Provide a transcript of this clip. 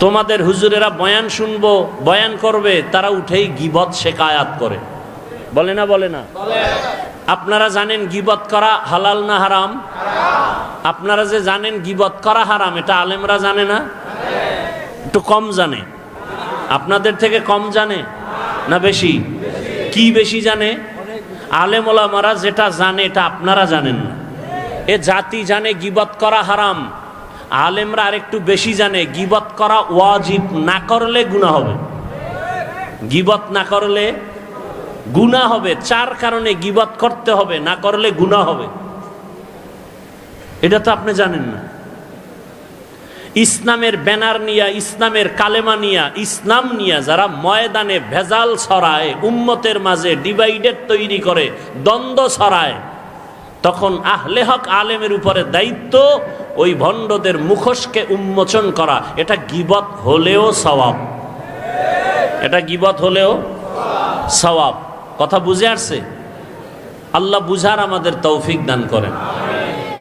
তোমাদের হুজুরেরা বয়ান শুনবো, বয়ান করবে, তারা উঠেই গীবত শিকায়াত করে, বলে না বলে না? আপনারা জানেন গীবত করা হালাল না হারাম? আপনারা যে জানেন গীবত করা হারাম, এটা আলেমরা জানে না? একটু কম জানে। আপনাদের থেকে কম জানে না বেশি? কি বেশি জানে? আলেম ওলামারা যেটা জানে এটা আপনারা জানেন না। এ জাতি জানে গীবত করা হারাম, আলেমরা আরেকটু বেশি জানে গীবত করা ওয়াজিব, না করলে গুনাহ হবে। গীবত না করলে গুনাহ হবে, 4 কারণে গীবত করতে হবে, না করলে গুনাহ হবে। এটা তো আপনি জানেন না। ইসলামের ব্যানার নিয়া, ইসলামের কালেমা নিয়া, ইসলাম নিয়া যারা ময়দানে ভেজাল ছড়ায়, উম্মতের মাঝে ডিভাইডেড তৈরি করে, দ্বন্দ্ব ছড়ায়, তখন আহলে হক আলেমের উপরে দায়িত্ব ওই ভণ্ডদের মুখোশকে উন্মোচন করা। এটা গীবত হলেও সওয়াব, এটা গীবত হলেও সওয়াব। কথা বুঝে আসছে? আল্লাহ বুঝার আমাদের তৌফিক দান করেন।